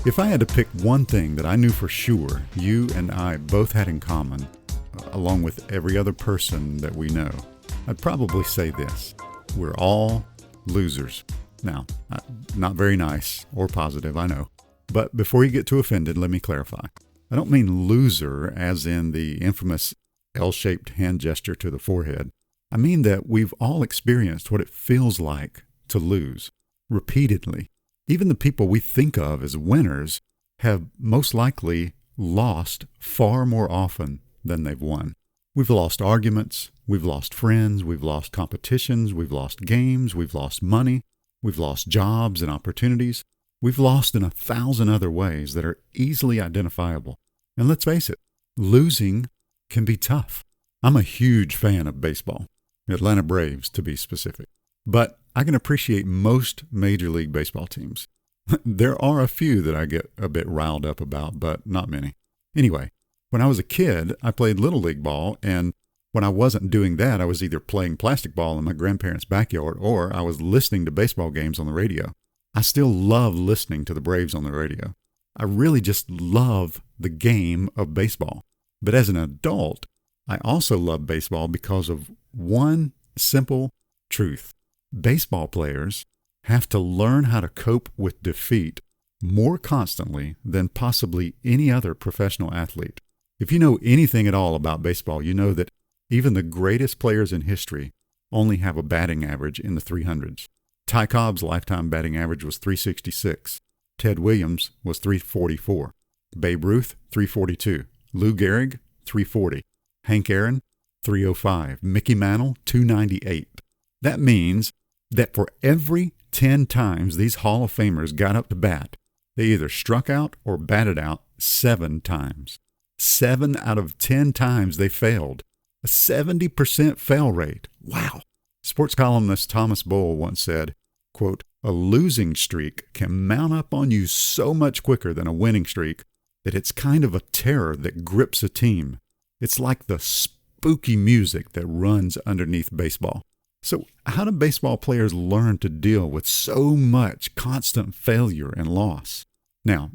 If I had to pick one thing that I knew for sure you and I both had in common, along with every other person that we know, I'd probably say this. We're all losers. Now, not very nice or positive, I know. But before you get too offended, let me clarify. I don't mean loser as in the infamous L-shaped hand gesture to the forehead. I mean that we've all experienced what it feels like to lose repeatedly. Even the people we think of as winners have most likely lost far more often than they've won. We've lost arguments, we've lost friends, we've lost competitions, we've lost games, we've lost money, we've lost jobs and opportunities. We've lost in 1,000 other ways that are easily identifiable. And let's face it, losing can be tough. I'm a huge fan of baseball, Atlanta Braves to be specific. But I can appreciate most Major League Baseball teams. There are a few that I get a bit riled up about, but not many. Anyway, when I was a kid, I played Little League ball, and when I wasn't doing that, I was either playing plastic ball in my grandparents' backyard or I was listening to baseball games on the radio. I still love listening to the Braves on the radio. I really just love the game of baseball. But as an adult, I also love baseball because of one simple truth. Baseball players have to learn how to cope with defeat more constantly than possibly any other professional athlete. If you know anything at all about baseball, you know that even the greatest players in history only have a batting average in the 300s. Ty Cobb's lifetime batting average was 366. Ted Williams was 344. Babe Ruth, 342. Lou Gehrig, 340. Hank Aaron, 305. Mickey Mantle, 298. That means that for every 10 times these Hall of Famers got up to bat, they either struck out or batted out 7 times. 7 out of 10 times they failed. A 70% fail rate. Wow. Sports columnist Thomas Bull once said, quote, "A losing streak can mount up on you so much quicker than a winning streak that it's kind of a terror that grips a team. It's like the spooky music that runs underneath baseball." So how do baseball players learn to deal with so much constant failure and loss? Now,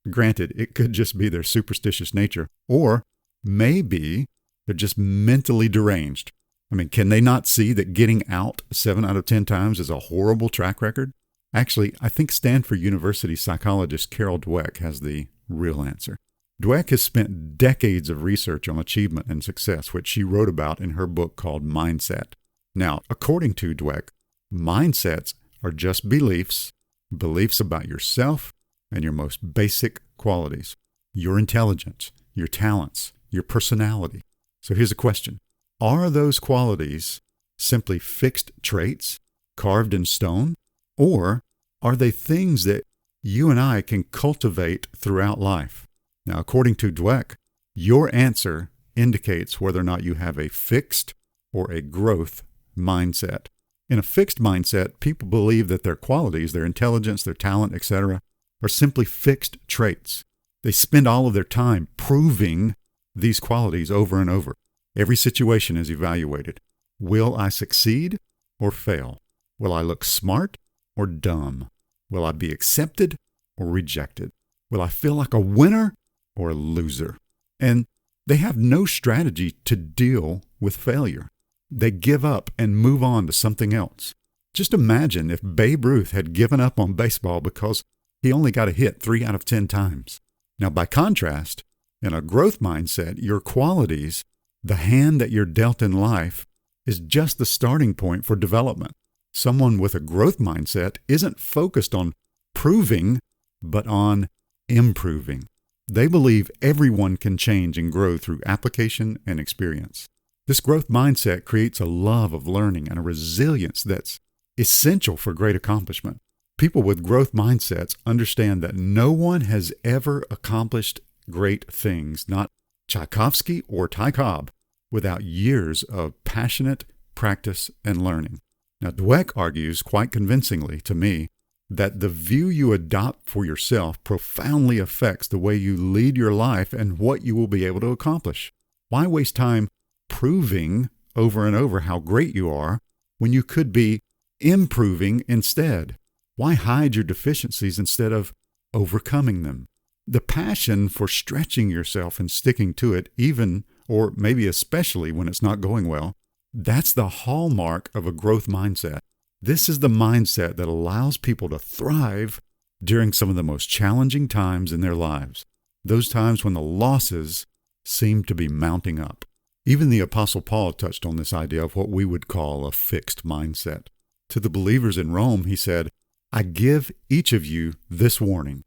granted, it could just be their superstitious nature, or maybe they're just mentally deranged. I mean, can they not see that getting out 7 out of 10 times is a horrible track record? Actually, I think Stanford University psychologist Carol Dweck has the real answer. Dweck has spent decades of research on achievement and success, which she wrote about in her book called Mindset. Now, according to Dweck, mindsets are just beliefs about yourself and your most basic qualities, your intelligence, your talents, your personality. So here's a question. Are those qualities simply fixed traits carved in stone? Or are they things that you and I can cultivate throughout life? Now, according to Dweck, your answer indicates whether or not you have a fixed or a growth mindset. In a fixed mindset, people believe that their qualities, their intelligence, their talent, etc., are simply fixed traits. They spend all of their time proving these qualities over and over. Every situation is evaluated. Will I succeed or fail? Will I look smart or dumb? Will I be accepted or rejected? Will I feel like a winner or a loser? And they have no strategy to deal with failure. They give up and move on to something else. Just imagine if Babe Ruth had given up on baseball because he only got a hit 3 out of 10 times. Now, by contrast, in a growth mindset, your qualities, the hand that you're dealt in life, is just the starting point for development. Someone with a growth mindset isn't focused on proving, but on improving. They believe everyone can change and grow through application and experience. This growth mindset creates a love of learning and a resilience that's essential for great accomplishment. People with growth mindsets understand that no one has ever accomplished great things, not Tchaikovsky or Ty Cobb, without years of passionate practice and learning. Now, Dweck argues quite convincingly to me that the view you adopt for yourself profoundly affects the way you lead your life and what you will be able to accomplish. Why waste time proving over and over how great you are when you could be improving instead? Why hide your deficiencies instead of overcoming them. The passion for stretching yourself and sticking to it, even or maybe especially when it's not going well, that's the hallmark of a growth mindset. This is the mindset that allows people to thrive during some of the most challenging times in their lives, those times when the losses seem to be mounting up. Even the Apostle Paul touched on this idea of what we would call a fixed mindset. To the believers in Rome, he said, I give each of you this warning.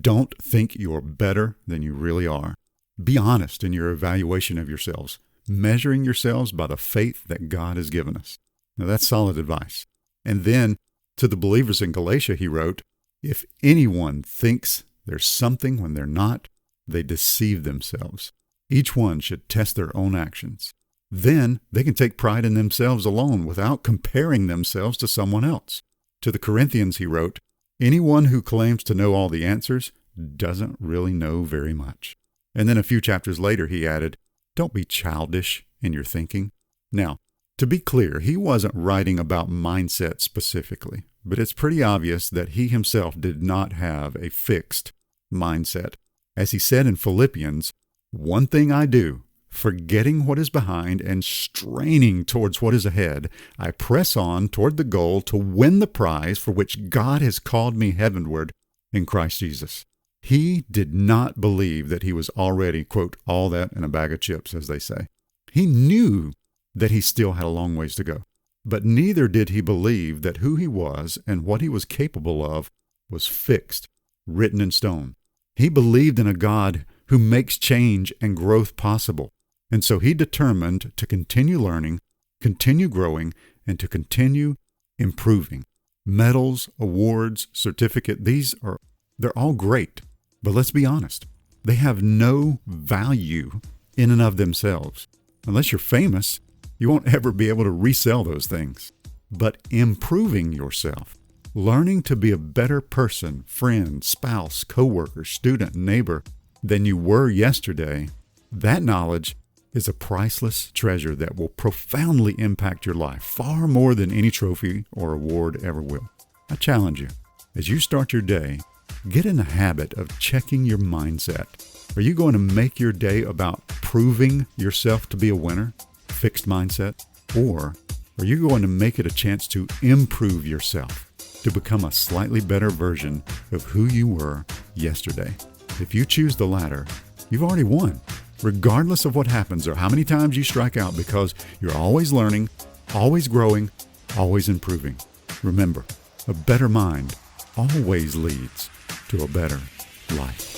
Don't think you're better than you really are. Be honest in your evaluation of yourselves, measuring yourselves by the faith that God has given us. Now that's solid advice. And then to the believers in Galatia, he wrote, if anyone thinks there's something when they're not, they deceive themselves. Each one should test their own actions. Then they can take pride in themselves alone without comparing themselves to someone else. To the Corinthians, he wrote, anyone who claims to know all the answers doesn't really know very much. And then a few chapters later, he added, don't be childish in your thinking. Now, to be clear, he wasn't writing about mindset specifically, but it's pretty obvious that he himself did not have a fixed mindset. As he said in Philippians, one thing I do, forgetting what is behind and straining towards what is ahead, I press on toward the goal to win the prize for which God has called me heavenward in Christ Jesus. He did not believe that he was already, quote, all that in a bag of chips, as they say. He knew that he still had a long ways to go, but neither did he believe that who he was and what he was capable of was fixed, written in stone. He believed in a God who makes change and growth possible. And so he determined to continue learning, continue growing, and to continue improving. Medals, awards, certificate, they're all great. But let's be honest, they have no value in and of themselves. Unless you're famous, you won't ever be able to resell those things. But improving yourself, learning to be a better person, friend, spouse, coworker, student, neighbor than you were yesterday, that knowledge is a priceless treasure that will profoundly impact your life, far more than any trophy or award ever will. I challenge you, as you start your day, get in the habit of checking your mindset. Are you going to make your day about proving yourself to be a winner, fixed mindset, or are you going to make it a chance to improve yourself, to become a slightly better version of who you were yesterday? If you choose the latter, you've already won, regardless of what happens or how many times you strike out, because you're always learning, always growing, always improving. Remember, a better mind always leads to a better life.